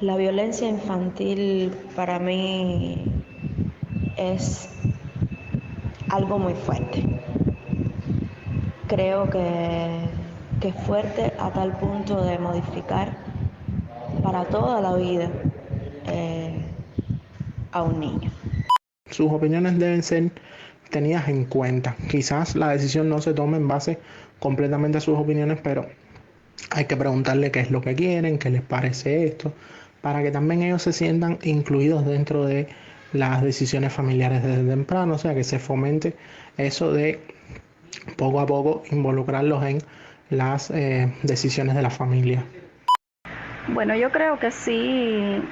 La violencia infantil para mí es algo muy fuerte. Creo que es fuerte a tal punto de modificar para toda la vida eh, a un niño. Sus opiniones deben ser tenidas en cuenta. Quizás la decisión no se tome en base completamente a sus opiniones, pero hay que preguntarle qué es lo que quieren, qué les parece esto, para que también ellos se sientan incluidos dentro de las decisiones familiares desde temprano, o sea, que se fomente eso de poco a poco involucrarlos en las decisiones de la familia. Bueno, yo creo que sí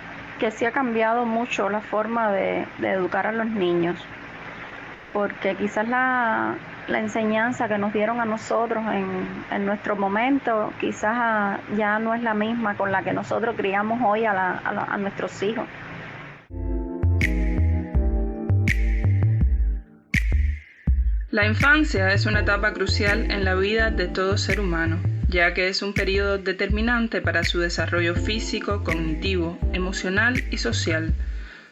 ha cambiado mucho la forma de educar a los niños, porque quizás la enseñanza que nos dieron a nosotros en nuestro momento, quizás ya no es la misma con la que nosotros criamos hoy a nuestros hijos. La infancia es una etapa crucial en la vida de todo ser humano, ya que es un periodo determinante para su desarrollo físico, cognitivo, emocional y social.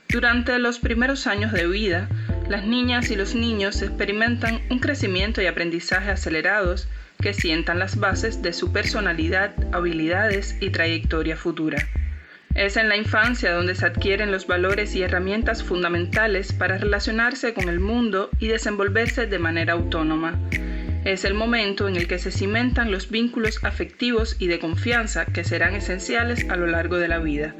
Durante los primeros años de vida, las niñas y los niños experimentan un crecimiento y aprendizaje acelerados que sientan las bases de su personalidad, habilidades y trayectoria futura. Es en la infancia donde se adquieren los valores y herramientas fundamentales para relacionarse con el mundo y desenvolverse de manera autónoma. Es el momento en el que se cimentan los vínculos afectivos y de confianza que serán esenciales a lo largo de la vida.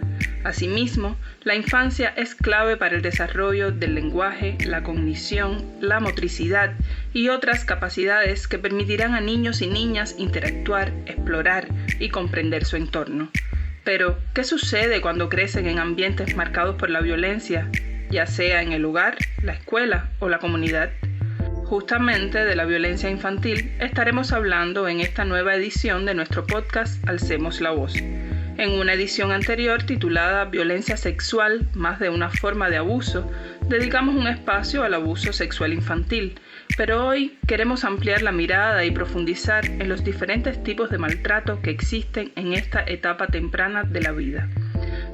Asimismo, la infancia es clave para el desarrollo del lenguaje, la cognición, la motricidad y otras capacidades que permitirán a niños y niñas interactuar, explorar y comprender su entorno. Pero, ¿qué sucede cuando crecen en ambientes marcados por la violencia, ya sea en el hogar, la escuela o la comunidad? Justamente de la violencia infantil estaremos hablando en esta nueva edición de nuestro podcast Alcemos la Voz. En una edición anterior titulada Violencia sexual, más de una forma de abuso, dedicamos un espacio al abuso sexual infantil, pero hoy queremos ampliar la mirada y profundizar en los diferentes tipos de maltrato que existen en esta etapa temprana de la vida.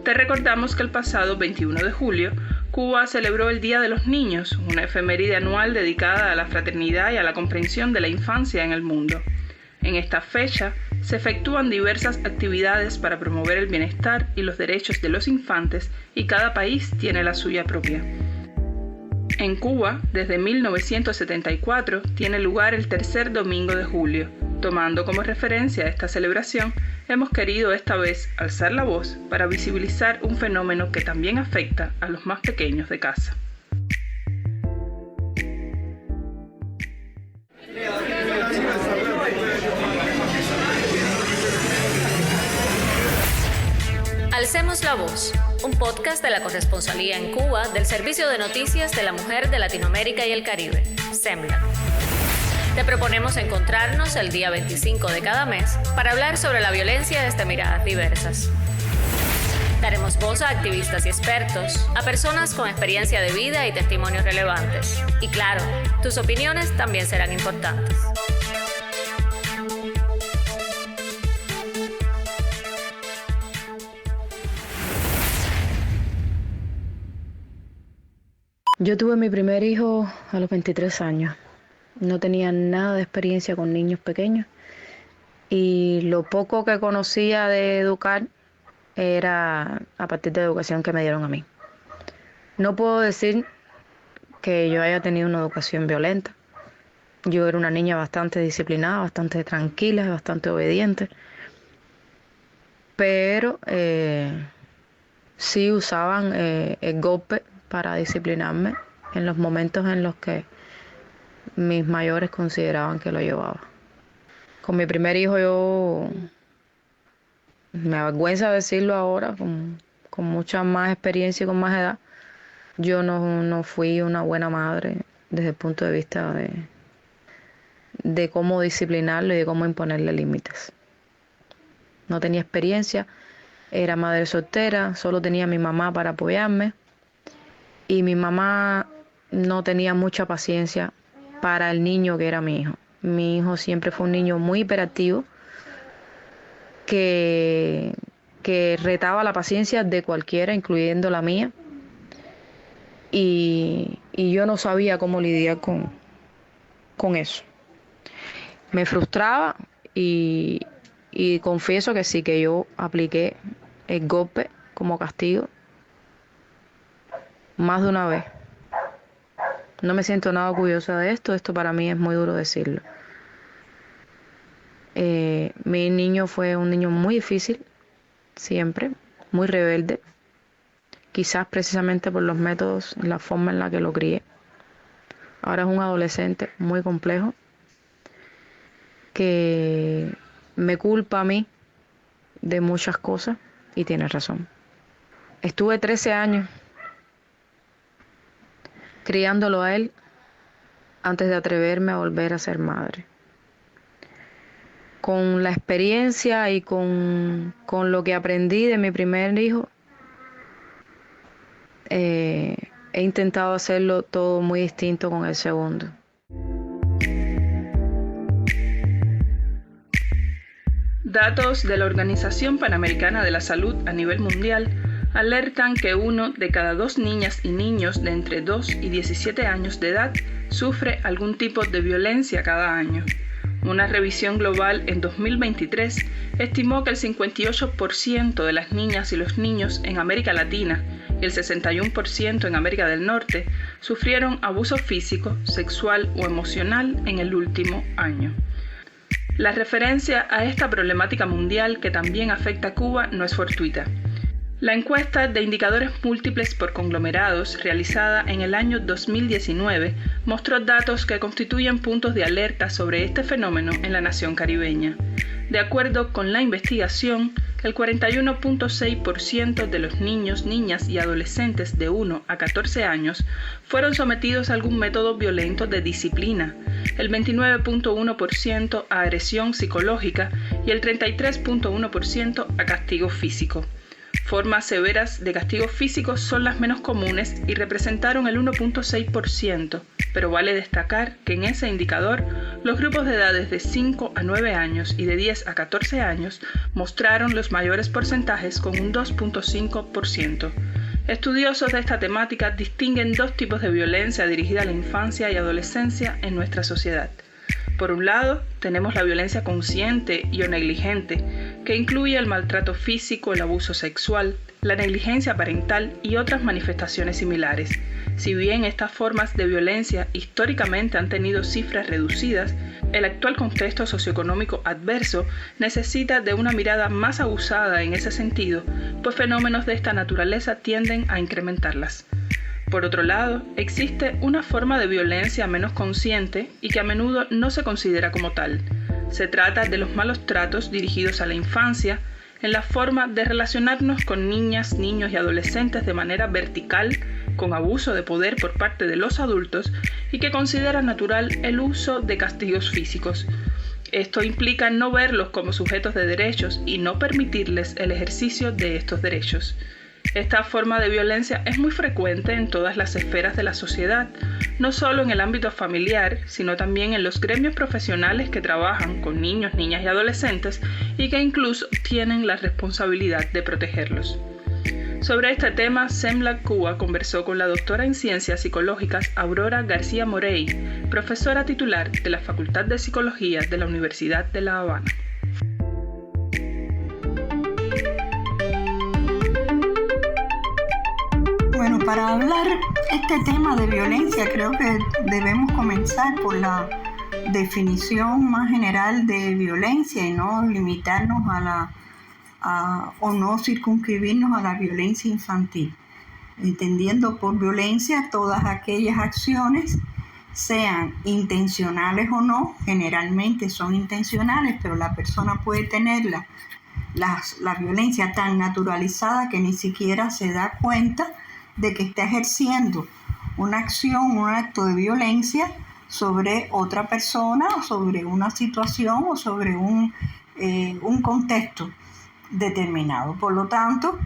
Te recordamos que el pasado 21 de julio, Cuba celebró el Día de los Niños, una efeméride anual dedicada a la fraternidad y a la comprensión de la infancia en el mundo. En esta fecha, se efectúan diversas actividades para promover el bienestar y los derechos de los infantes y cada país tiene la suya propia. En Cuba, desde 1974, tiene lugar el tercer domingo de julio. Tomando como referencia esta celebración, hemos querido esta vez alzar la voz para visibilizar un fenómeno que también afecta a los más pequeños de casa. Alcemos la Voz, un podcast de la corresponsalía en Cuba del Servicio de Noticias de la Mujer de Latinoamérica y el Caribe, SEMLA. Te proponemos encontrarnos el día 25 de cada mes para hablar sobre la violencia desde miradas diversas. Daremos voz a activistas y expertos, a personas con experiencia de vida y testimonios relevantes. Y claro, tus opiniones también serán importantes. Yo tuve mi primer hijo a los 23 años. No tenía nada de experiencia con niños pequeños y lo poco que conocía de educar era a partir de la educación que me dieron a mí. No puedo decir que yo haya tenido una educación violenta. Yo era una niña bastante disciplinada, bastante tranquila, bastante obediente, pero sí usaban el golpe para disciplinarme en los momentos en los que mis mayores consideraban que lo llevaba. Con mi primer hijo yo, me avergüenza decirlo ahora, con mucha más experiencia y con más edad, yo no fui una buena madre desde el punto de vista de cómo disciplinarlo y de cómo imponerle límites. No tenía experiencia, era madre soltera, solo tenía a mi mamá para apoyarme y mi mamá no tenía mucha paciencia para el niño que era mi hijo. Mi hijo siempre fue un niño muy hiperactivo que que retaba la paciencia de cualquiera, incluyendo la mía. Y yo no sabía cómo lidiar con eso. Me frustraba y confieso que sí, que yo apliqué el golpe como castigo más de una vez. No me siento nada orgullosa de esto para mí es muy duro decirlo. Mi niño fue un niño muy difícil, siempre, muy rebelde, quizás precisamente por los métodos y la forma en la que lo crié. Ahora es un adolescente muy complejo que me culpa a mí de muchas cosas y tiene razón. Estuve 13 años criándolo a él antes de atreverme a volver a ser madre. Con la experiencia y con lo que aprendí de mi primer hijo, he intentado hacerlo todo muy distinto con el segundo. Datos de la Organización Panamericana de la Salud a nivel mundial alertan que 1 de cada 2 niñas y niños de entre 2 y 17 años de edad sufre algún tipo de violencia cada año. Una revisión global en 2023 estimó que el 58% de las niñas y los niños en América Latina y el 61% en América del Norte sufrieron abuso físico, sexual o emocional en el último año. La referencia a esta problemática mundial que también afecta a Cuba no es fortuita. La encuesta de indicadores múltiples por conglomerados realizada en el año 2019 mostró datos que constituyen puntos de alerta sobre este fenómeno en la nación caribeña. De acuerdo con la investigación, el 41.6% de los niños, niñas y adolescentes de 1 a 14 años fueron sometidos a algún método violento de disciplina, el 29.1% a agresión psicológica y el 33.1% a castigo físico. Formas severas de castigo físico son las menos comunes y representaron el 1.6%, pero vale destacar que en ese indicador los grupos de edades de 5 a 9 años y de 10 a 14 años mostraron los mayores porcentajes con un 2.5%. Estudiosos de esta temática distinguen 2 tipos de violencia dirigida a la infancia y adolescencia en nuestra sociedad. Por un lado, tenemos la violencia consciente y o negligente, que incluye el maltrato físico, el abuso sexual, la negligencia parental y otras manifestaciones similares. Si bien estas formas de violencia históricamente han tenido cifras reducidas, el actual contexto socioeconómico adverso necesita de una mirada más abusada en ese sentido, pues fenómenos de esta naturaleza tienden a incrementarlas. Por otro lado, existe una forma de violencia menos consciente y que a menudo no se considera como tal. Se trata de los malos tratos dirigidos a la infancia, en la forma de relacionarnos con niñas, niños y adolescentes de manera vertical, con abuso de poder por parte de los adultos y que considera natural el uso de castigos físicos. Esto implica no verlos como sujetos de derechos y no permitirles el ejercicio de estos derechos. Esta forma de violencia es muy frecuente en todas las esferas de la sociedad, no solo en el ámbito familiar, sino también en los gremios profesionales que trabajan con niños, niñas y adolescentes y que incluso tienen la responsabilidad de protegerlos. Sobre este tema, SEMLA Cuba conversó con la doctora en Ciencias Psicológicas Aurora García Morey, profesora titular de la Facultad de Psicología de la Universidad de La Habana. Bueno, para hablar este tema de violencia creo que debemos comenzar por la definición más general de violencia y no limitarnos o no circunscribirnos a la violencia infantil, entendiendo por violencia todas aquellas acciones, sean intencionales o no, generalmente son intencionales, pero la persona puede tener la violencia tan naturalizada que ni siquiera se da cuenta de que está ejerciendo una acción, un acto de violencia sobre otra persona o sobre una situación o sobre un contexto determinado. Por lo tanto,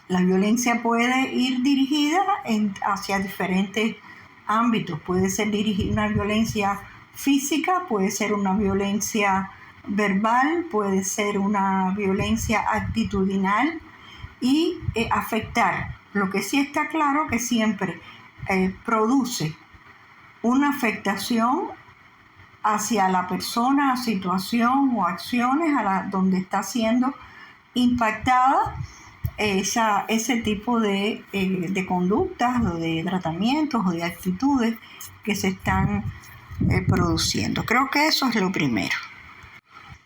la violencia puede ir dirigida hacia diferentes ámbitos. Puede ser dirigida una violencia física, puede ser una violencia verbal, puede ser una violencia actitudinal y afectar. Lo que sí está claro que siempre produce una afectación hacia la persona, situación o acciones donde está siendo impactada ese tipo de conductas o de tratamientos o de actitudes que se están produciendo. Creo que eso es lo primero.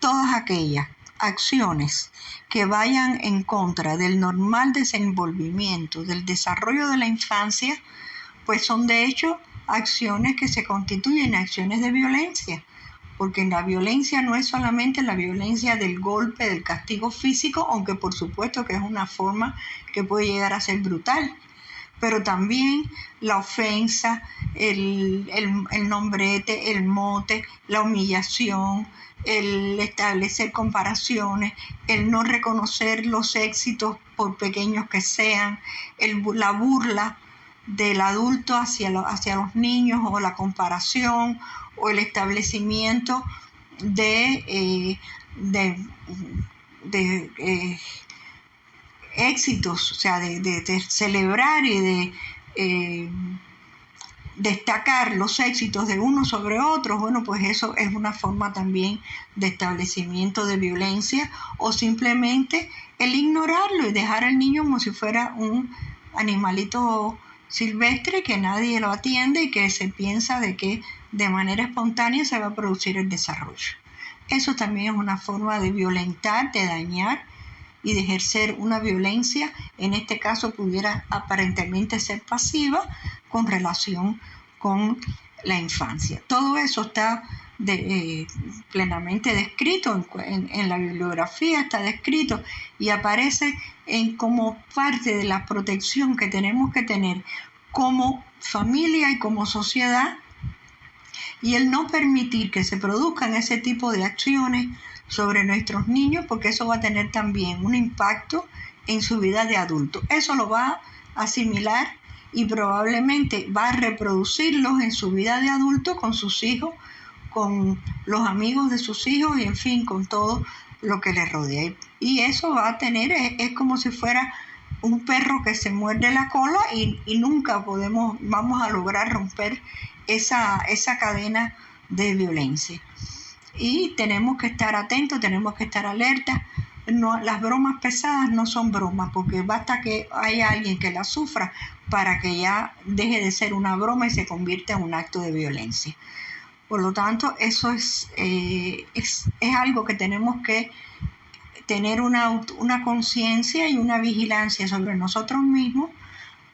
Todas aquellas acciones que vayan en contra del normal desenvolvimiento, del desarrollo de la infancia, pues son de hecho acciones que se constituyen acciones de violencia, porque la violencia no es solamente la violencia del golpe, del castigo físico, aunque por supuesto que es una forma que puede llegar a ser brutal, pero también la ofensa, el nombrete, el mote, la humillación, el establecer comparaciones, el no reconocer los éxitos por pequeños que sean, la burla del adulto hacia los niños, o la comparación o el establecimiento de éxitos, o sea, de celebrar y de destacar los éxitos de unos sobre otros. Bueno, pues eso es una forma también de establecimiento de violencia, o simplemente el ignorarlo y dejar al niño como si fuera un animalito silvestre que nadie lo atiende y que se piensa de que de manera espontánea se va a producir el desarrollo. Eso también es una forma de violentar, de dañar y de ejercer una violencia. En este caso pudiera aparentemente ser pasiva con relación con la infancia. Todo eso está plenamente descrito en la bibliografía, está descrito y aparece como parte de la protección que tenemos que tener como familia y como sociedad, y el no permitir que se produzcan ese tipo de acciones sobre nuestros niños, porque eso va a tener también un impacto en su vida de adulto. Eso lo va a asimilar y probablemente va a reproducirlos en su vida de adulto con sus hijos, con los amigos de sus hijos y en fin, con todo lo que les rodea. Y eso va a tener, es como si fuera un perro que se muerde la cola y nunca vamos a lograr romper esa cadena de violencia. Y tenemos que estar atentos, tenemos que estar alertas. No, las bromas pesadas no son bromas, porque basta que haya alguien que las sufra para que ya deje de ser una broma y se convierta en un acto de violencia. Por lo tanto, eso es algo que tenemos que tener una conciencia y una vigilancia sobre nosotros mismos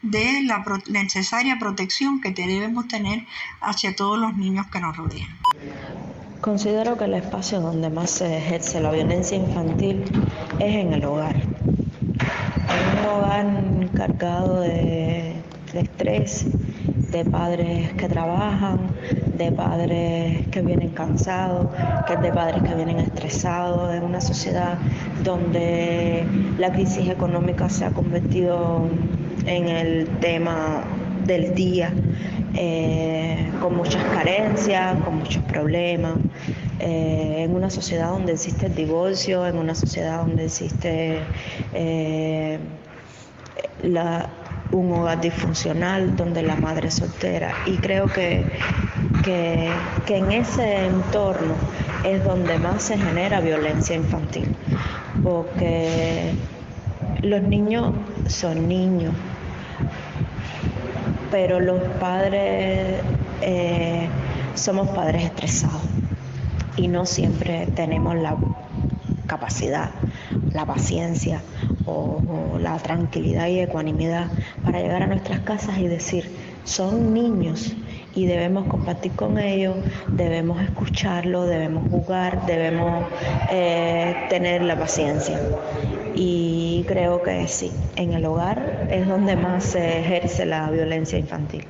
de la necesaria protección que debemos tener hacia todos los niños que nos rodean. Considero que el espacio donde más se ejerce la violencia infantil es en el hogar. En un hogar cargado de estrés, de padres que trabajan, de padres que vienen cansados, de padres que vienen estresados, en una sociedad donde la crisis económica se ha convertido en el tema del día, con muchas carencias, con muchos problemas, en una sociedad donde existe el divorcio, en una sociedad donde existe un hogar disfuncional, donde la madre es soltera. Y creo que en ese entorno es donde más se genera violencia infantil, porque los niños son niños, pero los padres somos padres estresados y no siempre tenemos la capacidad, la paciencia o la tranquilidad y ecuanimidad para llegar a nuestras casas y decir, son niños y debemos compartir con ellos, debemos escucharlos, debemos jugar, debemos tener la paciencia. Y creo que sí, en el hogar es donde más se ejerce la violencia infantil.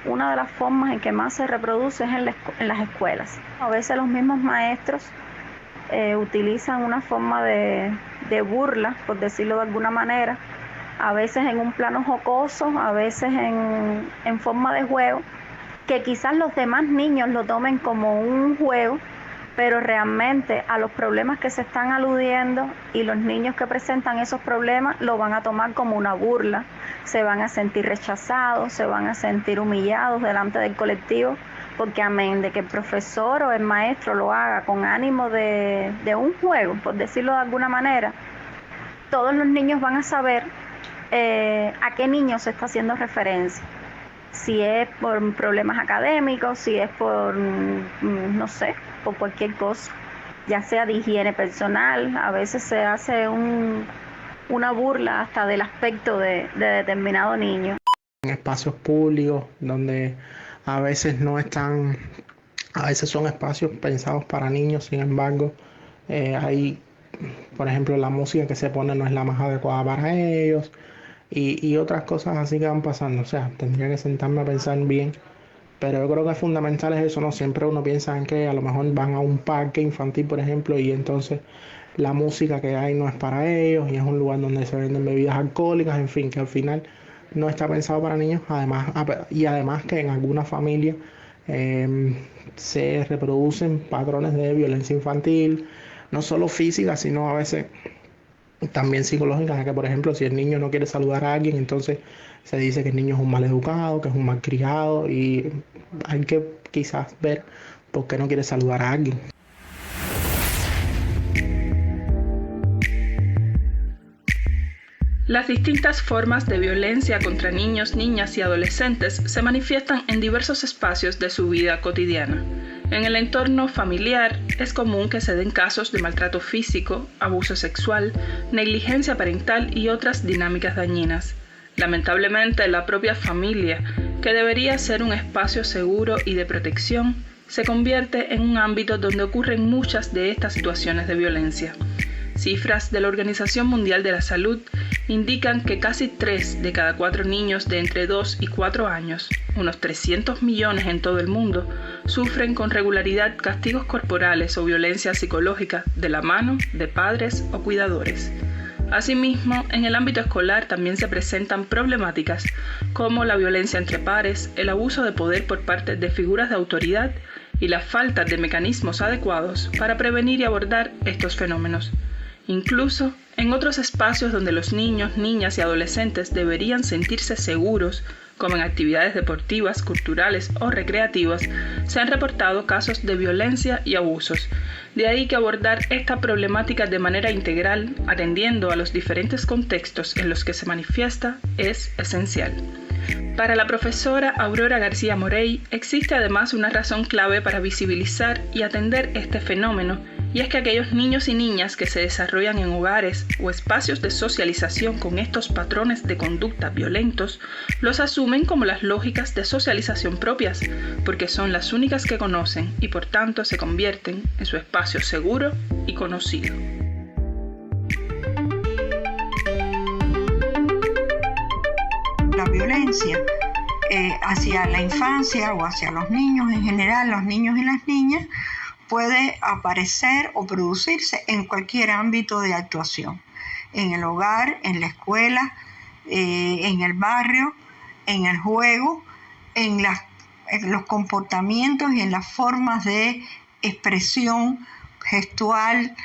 Una de las formas en que más se reproduce es en las escuelas. A veces los mismos maestros utilizan una forma de burla, por decirlo de alguna manera, a veces en un plano jocoso, a veces en forma de juego, que quizás los demás niños lo tomen como un juego, pero realmente a los problemas que se están aludiendo y los niños que presentan esos problemas lo van a tomar como una burla, se van a sentir rechazados, se van a sentir humillados delante del colectivo, porque amén de que el profesor o el maestro lo haga con ánimo de un juego, por decirlo de alguna manera, todos los niños van a saber a qué niño se está haciendo referencia. Si es por problemas académicos, si es por, no sé, por cualquier cosa, ya sea de higiene personal. A veces se hace una burla hasta del aspecto de determinado niño. En espacios públicos donde a veces no están, a veces son espacios pensados para niños, sin embargo, hay, por ejemplo, la música que se pone no es la más adecuada para ellos. Y otras cosas así que van pasando. O sea, tendría que sentarme a pensar bien, pero yo creo que fundamental es eso, ¿no? Siempre uno piensa en que a lo mejor van a un parque infantil, por ejemplo, y entonces la música que hay no es para ellos y es un lugar donde se venden bebidas alcohólicas, en fin, que al final no está pensado para niños. Además que en alguna familia se reproducen patrones de violencia infantil, no solo física, sino a veces también psicológicas, que por ejemplo si el niño no quiere saludar a alguien, entonces se dice que el niño es un mal educado, que es un mal criado, y hay que quizás ver por qué no quiere saludar a alguien. Las distintas formas de violencia contra niños, niñas y adolescentes se manifiestan en diversos espacios de su vida cotidiana. En el entorno familiar es común que se den casos de maltrato físico, abuso sexual, negligencia parental y otras dinámicas dañinas. Lamentablemente, la propia familia, que debería ser un espacio seguro y de protección, se convierte en un ámbito donde ocurren muchas de estas situaciones de violencia. Cifras de la Organización Mundial de la Salud indican que casi 3 de cada 4 niños de entre 2 y 4 años, unos 300 millones en todo el mundo, sufren con regularidad castigos corporales o violencia psicológica de la mano de padres o cuidadores. Asimismo, en el ámbito escolar también se presentan problemáticas como la violencia entre pares, el abuso de poder por parte de figuras de autoridad y la falta de mecanismos adecuados para prevenir y abordar estos fenómenos. Incluso en otros espacios donde los niños, niñas y adolescentes deberían sentirse seguros, como en actividades deportivas, culturales o recreativas, se han reportado casos de violencia y abusos. De ahí que abordar esta problemática de manera integral, atendiendo a los diferentes contextos en los que se manifiesta, es esencial. Para la profesora Aurora García Morey, existe además una razón clave para visibilizar y atender este fenómeno, y es que aquellos niños y niñas que se desarrollan en hogares o espacios de socialización con estos patrones de conducta violentos, los asumen como las lógicas de socialización propias, porque son las únicas que conocen y por tanto se convierten en su espacio seguro y conocido. La violencia hacia la infancia o hacia los niños en general, los niños y las niñas, puede aparecer o producirse en cualquier ámbito de actuación, en el hogar, en la escuela, en el barrio, en el juego, en los comportamientos y en las formas de expresión gestual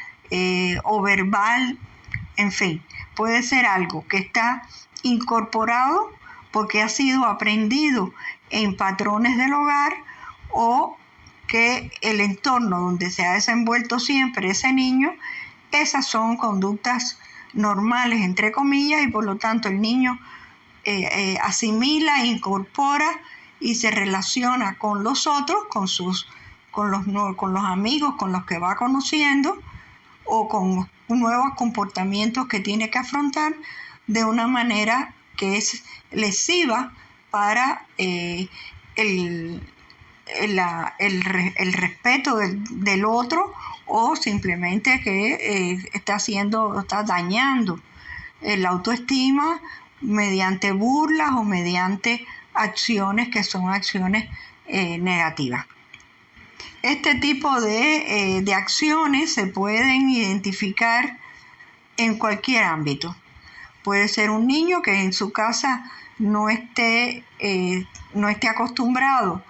o verbal, en fin, puede ser algo que está incorporado porque ha sido aprendido en patrones del hogar o que el entorno donde se ha desenvuelto siempre ese niño, esas son conductas normales, entre comillas, y por lo tanto el niño asimila, incorpora y se relaciona con los otros, con los amigos con los que va conociendo o con nuevos comportamientos que tiene que afrontar de una manera que es lesiva para el respeto del otro, o simplemente que está dañando la autoestima mediante burlas o mediante acciones que son acciones negativas. Este tipo de acciones se pueden identificar en cualquier ámbito. Puede ser un niño que en su casa no esté acostumbrado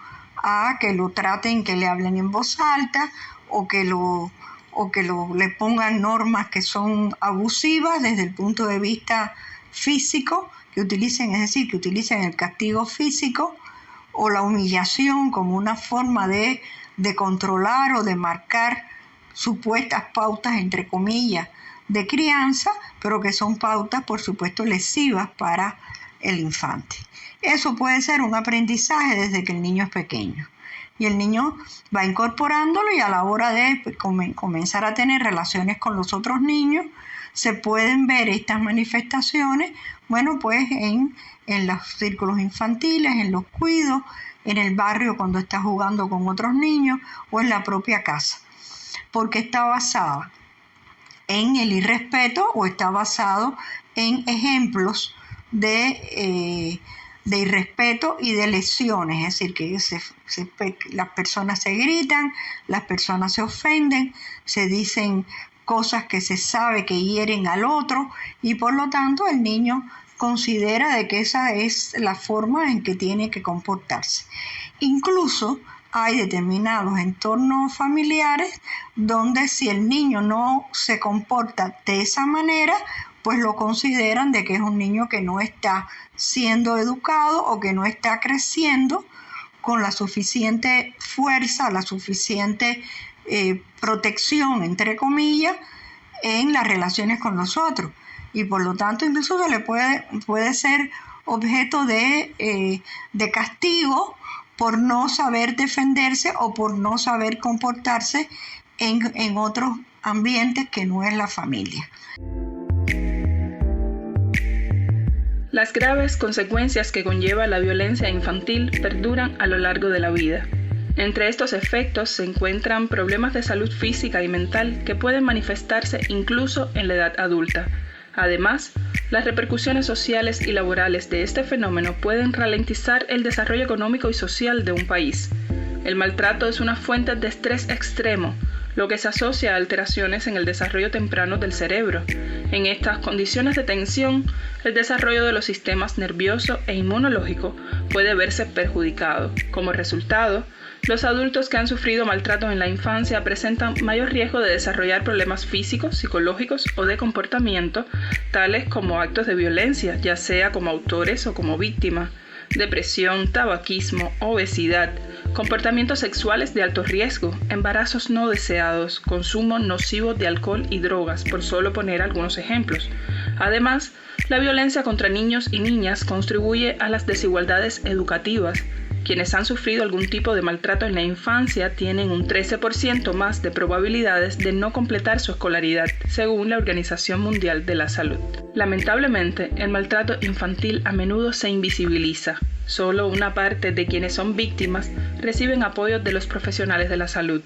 a que lo traten, que le hablen en voz alta o que le pongan normas que son abusivas desde el punto de vista físico, que utilicen el castigo físico o la humillación como una forma de controlar o de marcar supuestas pautas, entre comillas, de crianza, pero que son pautas, por supuesto, lesivas para el infante. Eso puede ser un aprendizaje desde que el niño es pequeño. Y el niño va incorporándolo y a la hora de comenzar a tener relaciones con los otros niños, se pueden ver estas manifestaciones, bueno, pues en los círculos infantiles, en los cuidos, en el barrio cuando está jugando con otros niños o en la propia casa. Porque está basada en el irrespeto o está basado en ejemplos de irrespeto y de lesiones, es decir, que las personas se gritan, las personas se ofenden, se dicen cosas que se sabe que hieren al otro y por lo tanto el niño considera de que esa es la forma en que tiene que comportarse. Incluso hay determinados entornos familiares donde si el niño no se comporta de esa manera, pues lo consideran de que es un niño que no está siendo educado o que no está creciendo con la suficiente fuerza, la suficiente protección, entre comillas, en las relaciones con los otros. Y por lo tanto incluso se le puede ser objeto de castigo por no saber defenderse o por no saber comportarse en otros ambientes que no es la familia. Las graves consecuencias que conlleva la violencia infantil perduran a lo largo de la vida. Entre estos efectos se encuentran problemas de salud física y mental que pueden manifestarse incluso en la edad adulta. Además, las repercusiones sociales y laborales de este fenómeno pueden ralentizar el desarrollo económico y social de un país. El maltrato es una fuente de estrés extremo, lo que se asocia a alteraciones en el desarrollo temprano del cerebro. En estas condiciones de tensión, el desarrollo de los sistemas nervioso e inmunológico puede verse perjudicado. Como resultado, los adultos que han sufrido maltrato en la infancia presentan mayor riesgo de desarrollar problemas físicos, psicológicos o de comportamiento, tales como actos de violencia, ya sea como autores o como víctimas, depresión, tabaquismo, obesidad, comportamientos sexuales de alto riesgo, embarazos no deseados, consumo nocivo de alcohol y drogas, por solo poner algunos ejemplos. Además, la violencia contra niños y niñas contribuye a las desigualdades educativas. Quienes han sufrido algún tipo de maltrato en la infancia tienen un 13% más de probabilidades de no completar su escolaridad, según la Organización Mundial de la Salud. Lamentablemente, el maltrato infantil a menudo se invisibiliza. Solo una parte de quienes son víctimas reciben apoyo de los profesionales de la salud.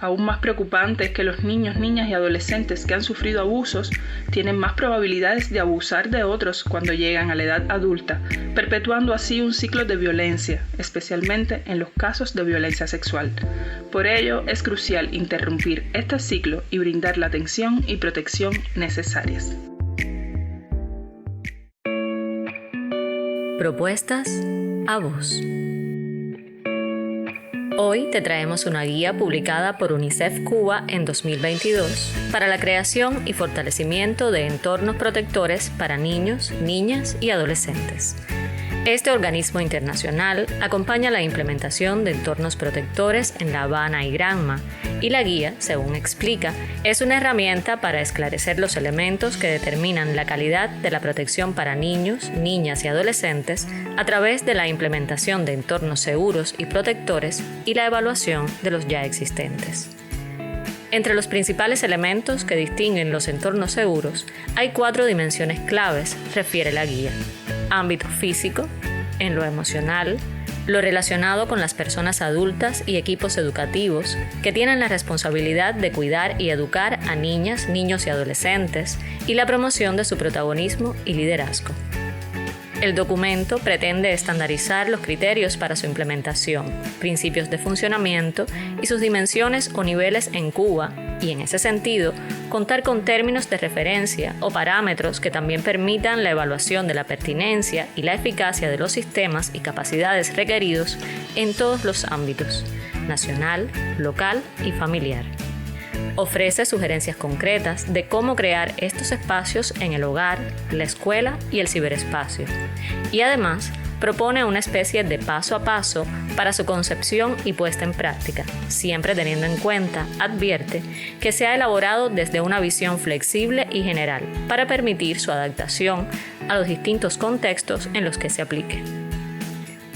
Aún más preocupante es que los niños, niñas y adolescentes que han sufrido abusos tienen más probabilidades de abusar de otros cuando llegan a la edad adulta, perpetuando así un ciclo de violencia, especialmente en los casos de violencia sexual. Por ello, es crucial interrumpir este ciclo y brindar la atención y protección necesarias. Propuestas a vos. Hoy te traemos una guía publicada por UNICEF Cuba en 2022 para la creación y fortalecimiento de entornos protectores para niños, niñas y adolescentes. Este organismo internacional acompaña la implementación de entornos protectores en La Habana y Granma, y la guía, según explica, es una herramienta para esclarecer los elementos que determinan la calidad de la protección para niños, niñas y adolescentes a través de la implementación de entornos seguros y protectores y la evaluación de los ya existentes. Entre los principales elementos que distinguen los entornos seguros, hay 4 dimensiones claves, refiere la guía: ámbito físico, en lo emocional, lo relacionado con las personas adultas y equipos educativos que tienen la responsabilidad de cuidar y educar a niñas, niños y adolescentes, y la promoción de su protagonismo y liderazgo. El documento pretende estandarizar los criterios para su implementación, principios de funcionamiento y sus dimensiones o niveles en Cuba, y en ese sentido, contar con términos de referencia o parámetros que también permitan la evaluación de la pertinencia y la eficacia de los sistemas y capacidades requeridos en todos los ámbitos, nacional, local y familiar. Ofrece sugerencias concretas de cómo crear estos espacios en el hogar, la escuela y el ciberespacio. Y además, propone una especie de paso a paso para su concepción y puesta en práctica, siempre teniendo en cuenta, advierte, que se ha elaborado desde una visión flexible y general para permitir su adaptación a los distintos contextos en los que se aplique.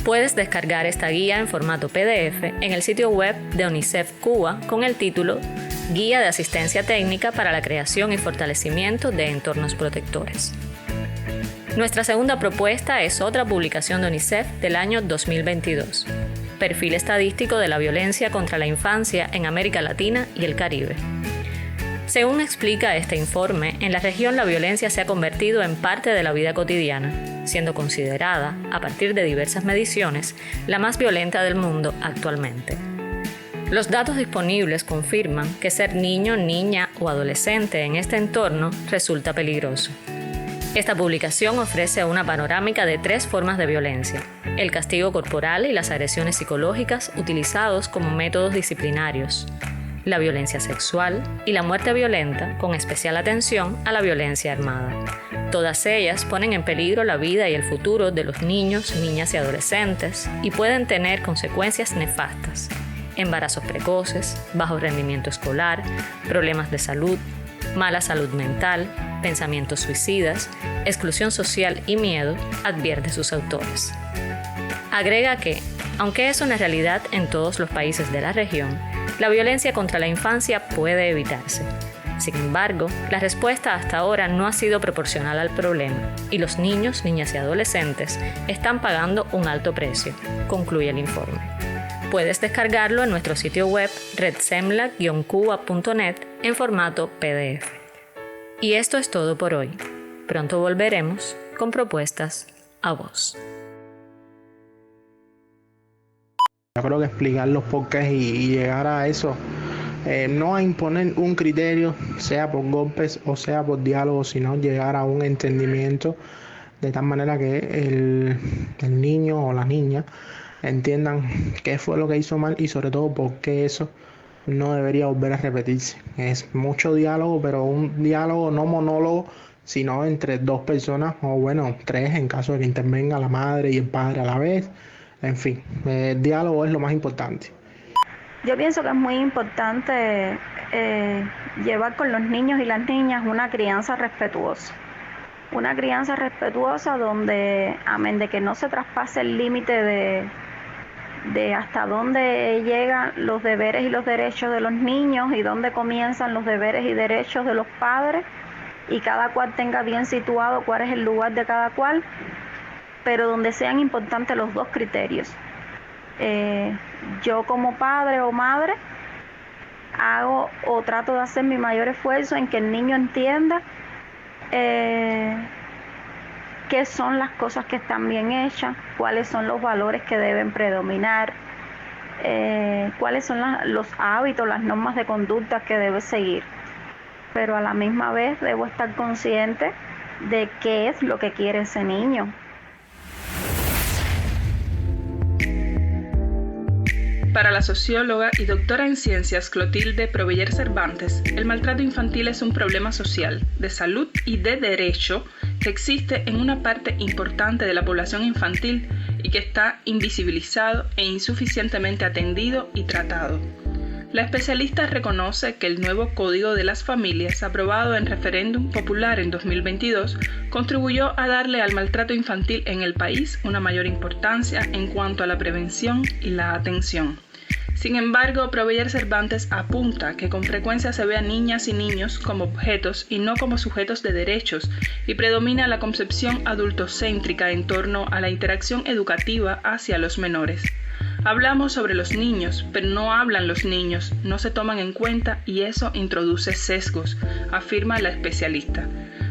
Puedes descargar esta guía en formato PDF en el sitio web de UNICEF Cuba con el título Guía de Asistencia Técnica para la Creación y Fortalecimiento de Entornos Protectores. Nuestra segunda propuesta es otra publicación de UNICEF del año 2022, Perfil Estadístico de la Violencia contra la Infancia en América Latina y el Caribe. Según explica este informe, en la región la violencia se ha convertido en parte de la vida cotidiana, siendo considerada, a partir de diversas mediciones, la más violenta del mundo actualmente. Los datos disponibles confirman que ser niño, niña o adolescente en este entorno resulta peligroso. Esta publicación ofrece una panorámica de 3 formas de violencia: el castigo corporal y las agresiones psicológicas utilizados como métodos disciplinarios, la violencia sexual y la muerte violenta, con especial atención a la violencia armada. Todas ellas ponen en peligro la vida y el futuro de los niños, niñas y adolescentes y pueden tener consecuencias nefastas: embarazos precoces, bajo rendimiento escolar, problemas de salud, mala salud mental, pensamientos suicidas, exclusión social y miedo, advierte sus autores. Agrega que, aunque es una realidad en todos los países de la región, la violencia contra la infancia puede evitarse. Sin embargo, la respuesta hasta ahora no ha sido proporcional al problema y los niños, niñas y adolescentes están pagando un alto precio, concluye el informe. Puedes descargarlo en nuestro sitio web redsemla-cuba.net en formato PDF. Y esto es todo por hoy. Pronto volveremos con propuestas a vos. Yo creo que explicar los porqués y llegar a eso, no a imponer un criterio, sea por golpes o sea por diálogo, sino llegar a un entendimiento de tal manera que el niño o la niña entiendan qué fue lo que hizo mal y sobre todo por qué eso no debería volver a repetirse. Es mucho diálogo, pero un diálogo no monólogo, sino entre 2 personas, o bueno, 3 en caso de que intervenga la madre y el padre a la vez. En fin, el diálogo es lo más importante. Yo pienso que es muy importante llevar con los niños y las niñas una crianza respetuosa. Una crianza respetuosa donde, amén de que no se traspase el límite de hasta dónde llegan los deberes y los derechos de los niños y dónde comienzan los deberes y derechos de los padres, y cada cual tenga bien situado cuál es el lugar de cada cual, pero donde sean importantes los 2 criterios. Yo como padre o madre hago o trato de hacer mi mayor esfuerzo en que el niño entienda qué son las cosas que están bien hechas, cuáles son los valores que deben predominar, cuáles son los hábitos, las normas de conducta que debe seguir. Pero a la misma vez debo estar consciente de qué es lo que quiere ese niño. Para la socióloga y doctora en ciencias Clotilde Proveller Cervantes, el maltrato infantil es un problema social, de salud y de derecho que existe en una parte importante de la población infantil y que está invisibilizado e insuficientemente atendido y tratado. La especialista reconoce que el nuevo Código de las Familias, aprobado en referéndum popular en 2022, contribuyó a darle al maltrato infantil en el país una mayor importancia en cuanto a la prevención y la atención. Sin embargo, Proveller Cervantes apunta que con frecuencia se ve a niñas y niños como objetos y no como sujetos de derechos, y predomina la concepción adultocéntrica en torno a la interacción educativa hacia los menores. Hablamos sobre los niños, pero no hablan los niños, no se toman en cuenta y eso introduce sesgos, afirma la especialista.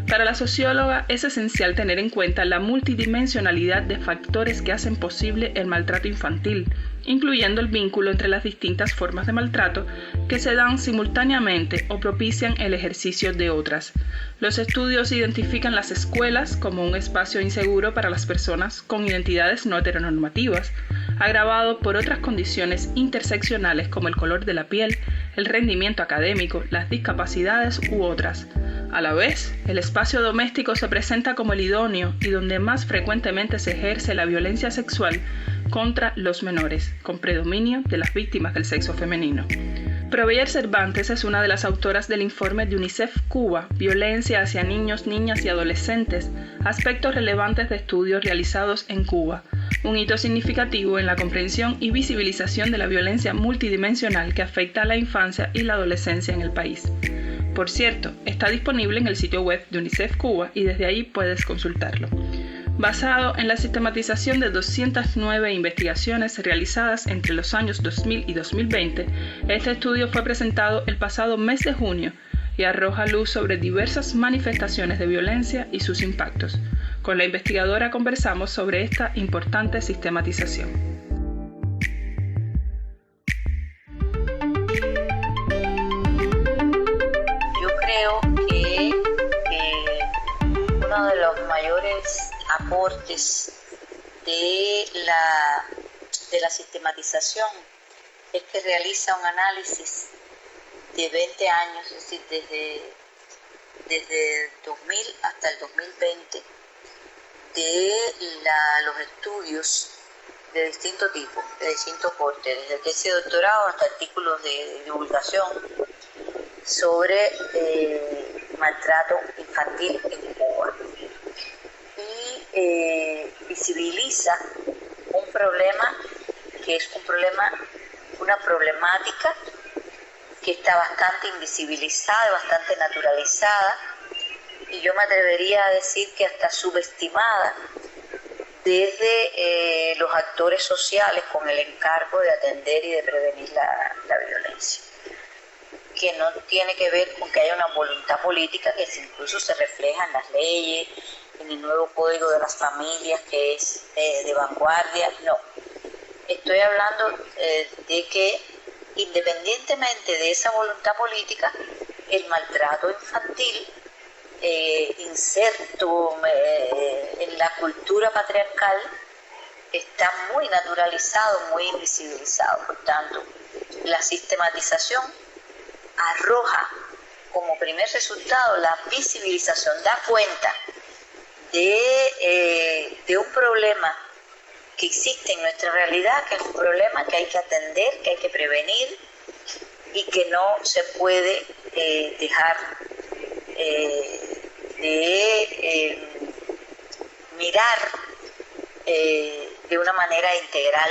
Para la socióloga es esencial tener en cuenta la multidimensionalidad de factores que hacen posible el maltrato infantil, incluyendo el vínculo entre las distintas formas de maltrato que se dan simultáneamente o propician el ejercicio de otras. Los estudios identifican las escuelas como un espacio inseguro para las personas con identidades no heteronormativas, agravado por otras condiciones interseccionales como el color de la piel, el rendimiento académico, las discapacidades u otras. A la vez, el espacio doméstico se presenta como el idóneo y donde más frecuentemente se ejerce la violencia sexual contra los menores, con predominio de las víctimas del sexo femenino. Proveyer Cervantes es una de las autoras del informe de UNICEF Cuba, Violencia hacia niños, niñas y adolescentes, aspectos relevantes de estudios realizados en Cuba, un hito significativo en la comprensión y visibilización de la violencia multidimensional que afecta a la infancia y la adolescencia en el país. Por cierto, está disponible en el sitio web de UNICEF Cuba y desde ahí puedes consultarlo. Basado en la sistematización de 209 investigaciones realizadas entre los años 2000 y 2020, este estudio fue presentado el pasado mes de junio y arroja luz sobre diversas manifestaciones de violencia y sus impactos. Con la investigadora conversamos sobre esta importante sistematización. Yo creo que uno de los mayores aportes de la sistematización es que realiza un análisis de 20 años, es decir, desde 2000 hasta el 2020, de los estudios de distinto tipo, de distinto corte, desde tesis de doctorado hasta artículos de divulgación sobre maltrato infantil en Cuba. Y visibiliza un problema que es una problemática que está bastante invisibilizada, bastante naturalizada, y yo me atrevería a decir que hasta subestimada desde los actores sociales con el encargo de atender y de prevenir la violencia, que no tiene que ver con que haya una voluntad política que incluso se refleja en las leyes, en el nuevo Código de las Familias, que es de vanguardia. No, estoy hablando de que independientemente de esa voluntad política, el maltrato infantil inserto en la cultura patriarcal está muy naturalizado, muy invisibilizado. Por tanto, la sistematización arroja como primer resultado la visibilización, da cuenta de un problema que existe en nuestra realidad, que es un problema que hay que atender, que hay que prevenir y que no se puede dejar de mirar de una manera integral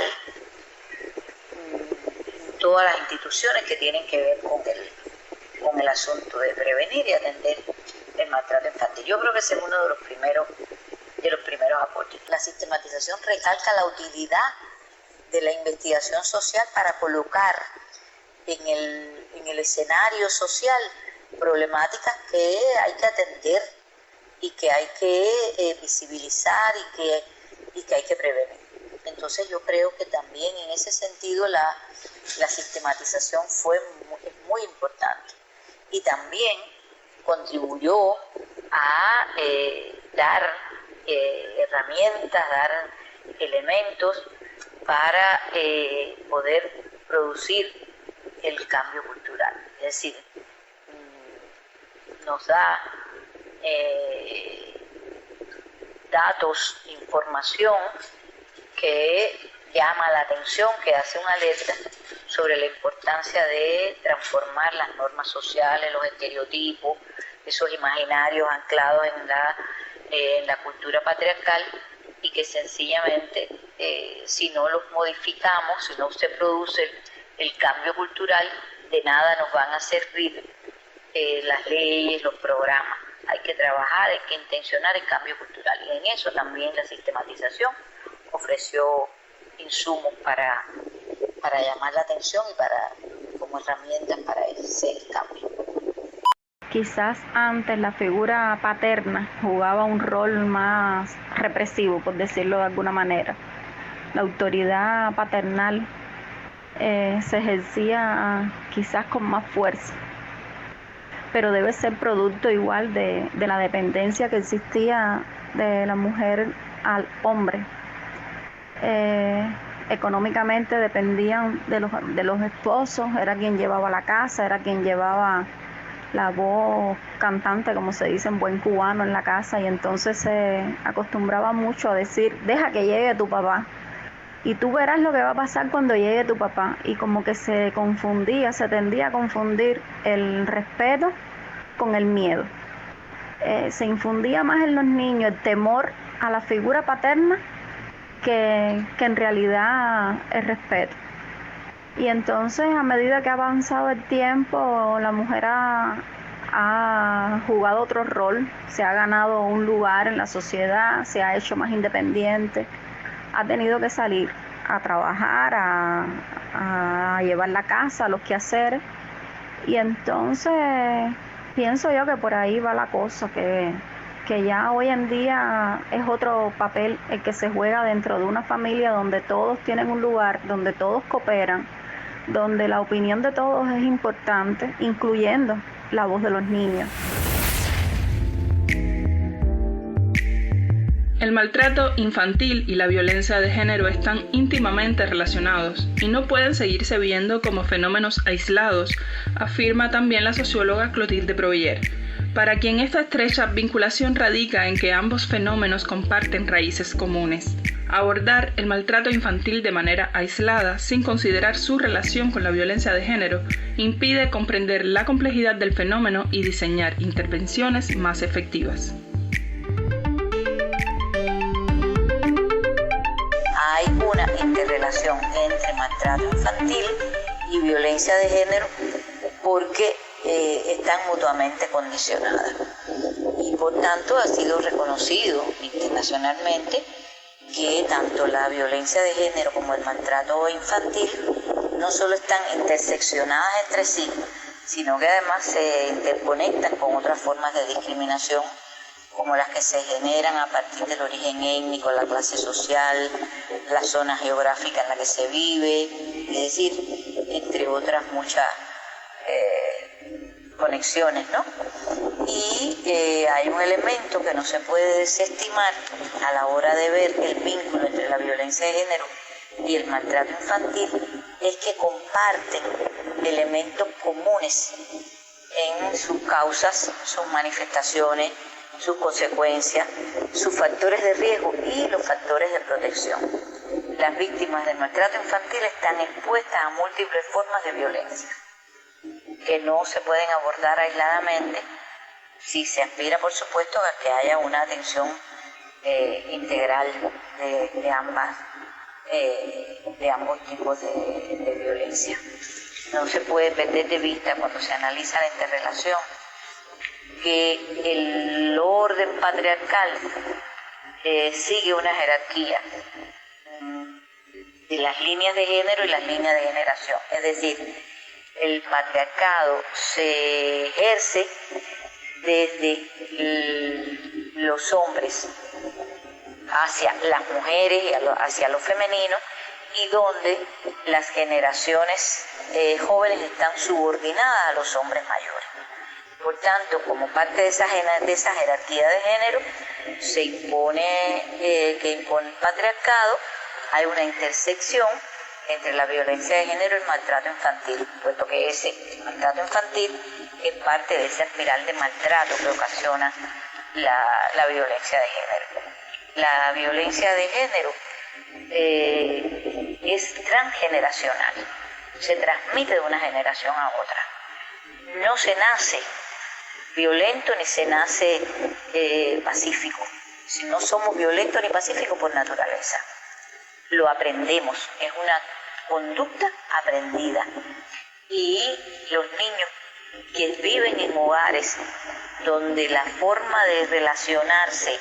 todas las instituciones que tienen que ver con el asunto de prevenir y atender el maltrato infantil. Yo creo que ese es uno de los primeros aportes. La sistematización recalca la utilidad de la investigación social para colocar en el escenario social problemáticas que hay que atender y que hay que visibilizar y que hay que prevenir. Entonces yo creo que también en ese sentido la sistematización es muy importante y también contribuyó a dar herramientas, dar elementos para poder producir el cambio cultural. Es decir, nos da datos, información que llama la atención, que hace una alerta sobre la importancia de transformar las normas sociales, los estereotipos, esos imaginarios anclados en la cultura patriarcal, y que sencillamente si no los modificamos, si no se produce el cambio cultural, de nada nos van a servir las leyes, los programas. Hay que trabajar, hay que intencionar el cambio cultural, y en eso también la sistematización ofreció insumos para llamar la atención y como herramientas para ese cambio. quizás antes la figura paterna jugaba un rol más represivo, por decirlo de alguna manera. La autoridad paternal se ejercía quizás con más fuerza, pero debe ser producto igual de la dependencia que existía de la mujer al hombre. Económicamente dependían de los esposos, era quien llevaba la casa, era quien llevaba la voz cantante, como se dice en buen cubano, en la casa, y entonces se acostumbraba mucho a decir, deja que llegue tu papá y tú verás lo que va a pasar cuando llegue tu papá, y como que se tendía a confundir el respeto con el miedo. Se infundía más en los niños el temor a la figura paterna que en realidad el respeto. Y entonces, a medida que ha avanzado el tiempo, la mujer ha jugado otro rol, se ha ganado un lugar en la sociedad, se ha hecho más independiente, ha tenido que salir a trabajar, a llevar la casa, a los quehaceres. Y entonces pienso yo que por ahí va la cosa, que ya hoy en día es otro papel el que se juega dentro de una familia donde todos tienen un lugar, donde todos cooperan, donde la opinión de todos es importante, incluyendo la voz de los niños. El maltrato infantil y la violencia de género están íntimamente relacionados y no pueden seguirse viendo como fenómenos aislados, afirma también la socióloga Clotilde Proviller, para quien esta estrecha vinculación radica en que ambos fenómenos comparten raíces comunes. Abordar el maltrato infantil de manera aislada, sin considerar su relación con la violencia de género, impide comprender la complejidad del fenómeno y diseñar intervenciones más efectivas. Hay una interrelación entre maltrato infantil y violencia de género porque están mutuamente condicionadas. Y por tanto ha sido reconocido internacionalmente que tanto la violencia de género como el maltrato infantil no solo están interseccionadas entre sí, sino que además se interconectan con otras formas de discriminación, como las que se generan a partir del origen étnico, la clase social, la zona geográfica en la que se vive, es decir, entre otras muchas conexiones, ¿no? Y hay un elemento que no se puede desestimar a la hora de ver el vínculo entre la violencia de género y el maltrato infantil, es que comparten elementos comunes en sus causas, sus manifestaciones, sus consecuencias, sus factores de riesgo y los factores de protección. Las víctimas del maltrato infantil están expuestas a múltiples formas de violencia que no se pueden abordar aisladamente si se aspira, por supuesto, a que haya una atención integral de ambos tipos de violencia. No se puede perder de vista cuando se analiza la interrelación que el orden patriarcal sigue una jerarquía de las líneas de género y las líneas de generación. Es decir, el patriarcado se ejerce desde los hombres hacia las mujeres y hacia lo femenino, y donde las generaciones jóvenes están subordinadas a los hombres mayores. Por tanto, como parte de esa jerarquía de género que impone el patriarcado, hay una intersección entre la violencia de género y el maltrato infantil, puesto que ese maltrato infantil es parte de esa espiral de maltrato que ocasiona la violencia de género. La violencia de género es transgeneracional, se transmite de una generación a otra. No se nace violento ni se nace pacífico. Si no somos violentos ni pacíficos por naturaleza, lo aprendemos, es una conducta aprendida. Y los niños que viven en hogares donde la forma de relacionarse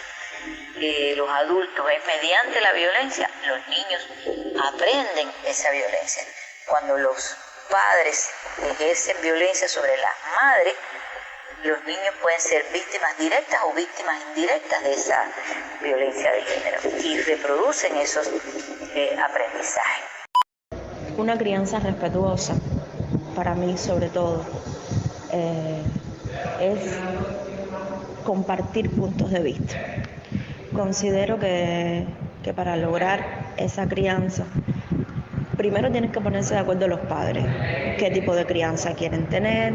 los adultos es mediante la violencia, los niños aprenden esa violencia. Cuando los padres ejercen violencia sobre las madres, los niños pueden ser víctimas directas o víctimas indirectas de esa violencia de género y reproducen esos aprendizajes. Una crianza respetuosa, para mí sobre todo, es compartir puntos de vista. Considero que para lograr esa crianza, primero tienes que ponerse de acuerdo los padres, qué tipo de crianza quieren tener,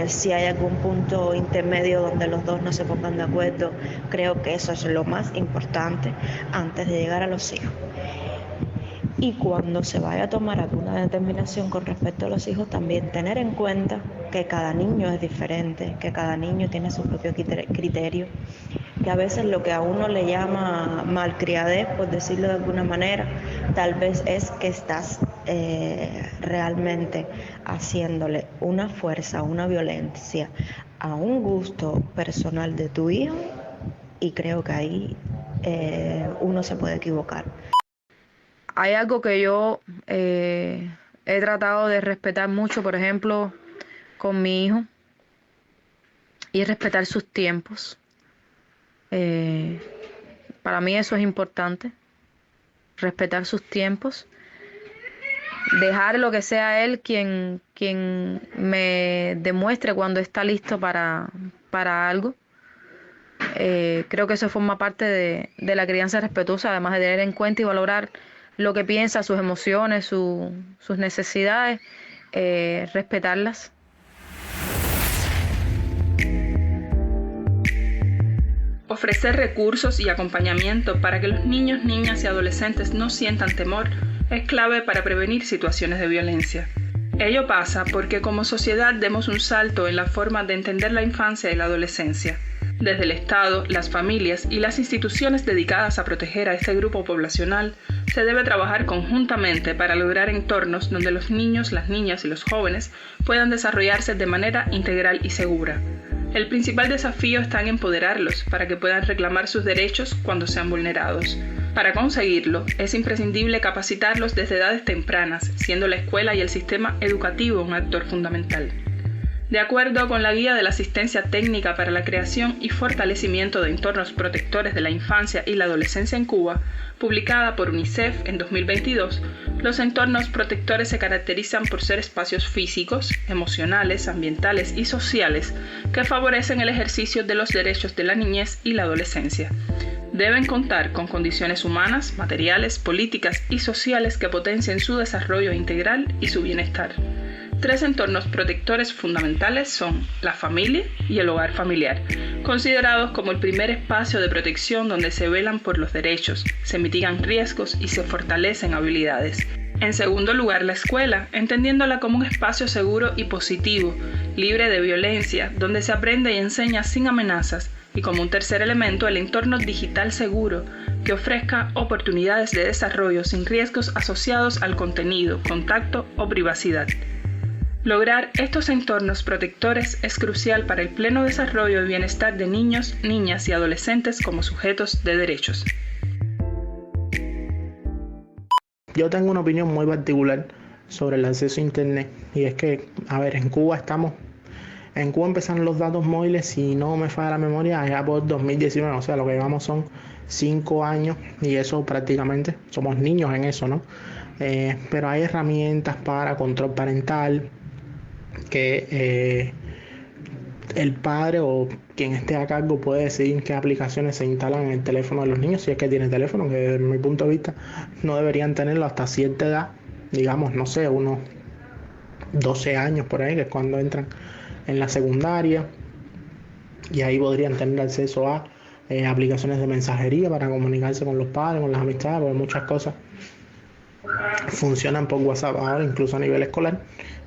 si hay algún punto intermedio donde los dos no se pongan de acuerdo. Creo que eso es lo más importante antes de llegar a los hijos. Y cuando se vaya a tomar alguna determinación con respecto a los hijos, también tener en cuenta que cada niño es diferente, que cada niño tiene su propio criterio, que a veces lo que a uno le llama malcriadez, por decirlo de alguna manera, tal vez es que estás realmente haciéndole una fuerza, una violencia a un gusto personal de tu hijo, y creo que ahí uno se puede equivocar. Hay algo que yo he tratado de respetar mucho, por ejemplo, con mi hijo, y es respetar sus tiempos. Para mí eso es importante, respetar sus tiempos, dejar lo que sea él quien me demuestre cuando está listo para algo. Creo que eso forma parte de la crianza respetuosa, además de tener en cuenta y valorar lo que piensa, sus emociones, sus necesidades, respetarlas. Ofrecer recursos y acompañamiento para que los niños, niñas y adolescentes no sientan temor es clave para prevenir situaciones de violencia. Ello pasa porque como sociedad demos un salto en la forma de entender la infancia y la adolescencia. Desde el Estado, las familias y las instituciones dedicadas a proteger a este grupo poblacional, se debe trabajar conjuntamente para lograr entornos donde los niños, las niñas y los jóvenes puedan desarrollarse de manera integral y segura. El principal desafío está en empoderarlos para que puedan reclamar sus derechos cuando sean vulnerados. Para conseguirlo, es imprescindible capacitarlos desde edades tempranas, siendo la escuela y el sistema educativo un actor fundamental. De acuerdo con la Guía de la Asistencia Técnica para la Creación y Fortalecimiento de Entornos Protectores de la Infancia y la Adolescencia en Cuba, publicada por UNICEF en 2022, los entornos protectores se caracterizan por ser espacios físicos, emocionales, ambientales y sociales que favorecen el ejercicio de los derechos de la niñez y la adolescencia. Deben contar con condiciones humanas, materiales, políticas y sociales que potencien su desarrollo integral y su bienestar. 3 entornos protectores fundamentales son la familia y el hogar familiar, considerados como el primer espacio de protección donde se velan por los derechos, se mitigan riesgos y se fortalecen habilidades. En segundo lugar, la escuela, entendiéndola como un espacio seguro y positivo, libre de violencia, donde se aprende y enseña sin amenazas, y como un tercer elemento, el entorno digital seguro, que ofrezca oportunidades de desarrollo sin riesgos asociados al contenido, contacto o privacidad. Lograr estos entornos protectores es crucial para el pleno desarrollo y bienestar de niños, niñas y adolescentes como sujetos de derechos. Yo tengo una opinión muy particular sobre el acceso a internet, y es que, en Cuba empezaron los datos móviles, si no me falla la memoria, allá por 2019, o sea, lo que llevamos son 5 años, y eso prácticamente, somos niños en eso, ¿no? Pero hay herramientas para control parental, que el padre o quien esté a cargo puede decidir qué aplicaciones se instalan en el teléfono de los niños, si es que tiene teléfono, que desde mi punto de vista no deberían tenerlo hasta cierta edad, digamos, no sé, unos 12 años por ahí, que es cuando entran en la secundaria, y ahí podrían tener acceso a aplicaciones de mensajería para comunicarse con los padres, con las amistades, porque muchas cosas funcionan por WhatsApp ahora, incluso a nivel escolar,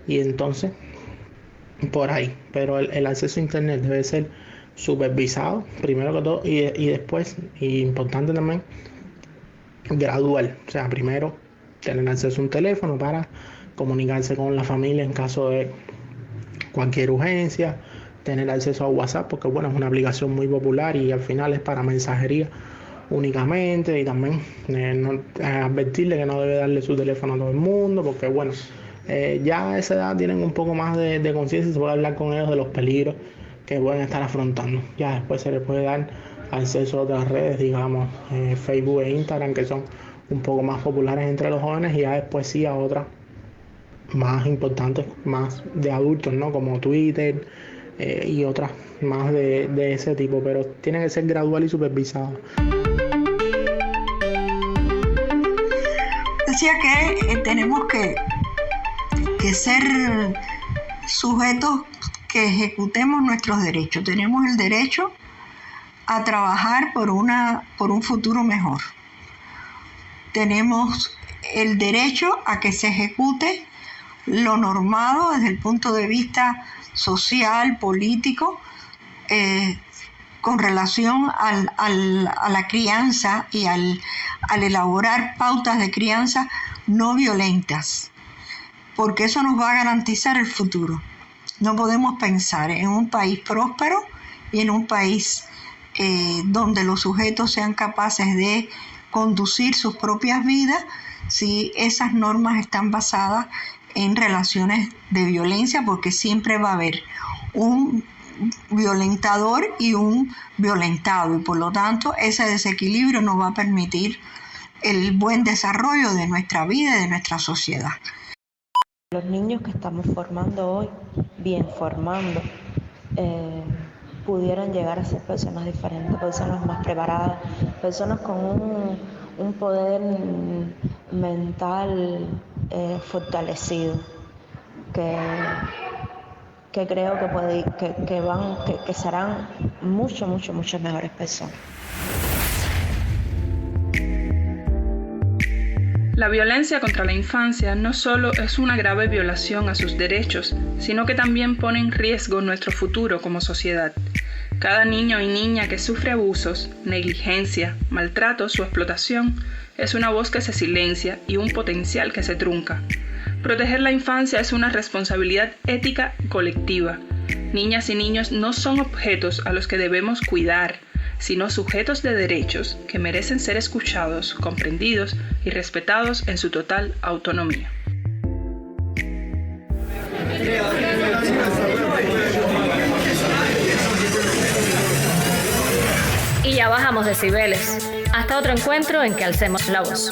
y entonces por ahí. Pero el acceso a internet debe ser supervisado primero que todo, y después, y importante también, gradual. O sea, primero tener acceso a un teléfono para comunicarse con la familia en caso de cualquier urgencia, tener acceso a WhatsApp porque es una aplicación muy popular y al final es para mensajería únicamente, y también advertirle que no debe darle su teléfono a todo el mundo porque ya a esa edad tienen un poco más de conciencia y se puede hablar con ellos de los peligros que pueden estar afrontando. Ya después se les puede dar acceso a otras redes, digamos, Facebook e Instagram, que son un poco más populares entre los jóvenes, y ya después sí a otras más importantes, más de adultos, ¿no? Como Twitter y otras más de ese tipo, pero tiene que ser gradual y supervisado. Decía que tenemos que ser sujetos que ejecutemos nuestros derechos. Tenemos el derecho a trabajar por un futuro mejor. Tenemos el derecho a que se ejecute lo normado desde el punto de vista social, político, con relación a la crianza y al elaborar pautas de crianza no violentas, porque eso nos va a garantizar el futuro. No podemos pensar en un país próspero y en un país donde los sujetos sean capaces de conducir sus propias vidas si esas normas están basadas en relaciones de violencia, porque siempre va a haber un violentador y un violentado, y por lo tanto ese desequilibrio no va a permitir el buen desarrollo de nuestra vida y de nuestra sociedad. Los niños que estamos formando hoy, bien formando, pudieran llegar a ser personas diferentes, personas más preparadas, personas con un poder mental fortalecido, que creo que serán mucho mejores personas. La violencia contra la infancia no solo es una grave violación a sus derechos, sino que también pone en riesgo nuestro futuro como sociedad. Cada niño y niña que sufre abusos, negligencia, maltratos o explotación es una voz que se silencia y un potencial que se trunca. Proteger la infancia es una responsabilidad ética colectiva. Niñas y niños no son objetos a los que debemos cuidar, sino sujetos de derechos que merecen ser escuchados, comprendidos y respetados en su total autonomía. Y ya bajamos decibeles. Hasta otro encuentro en que alcemos la voz.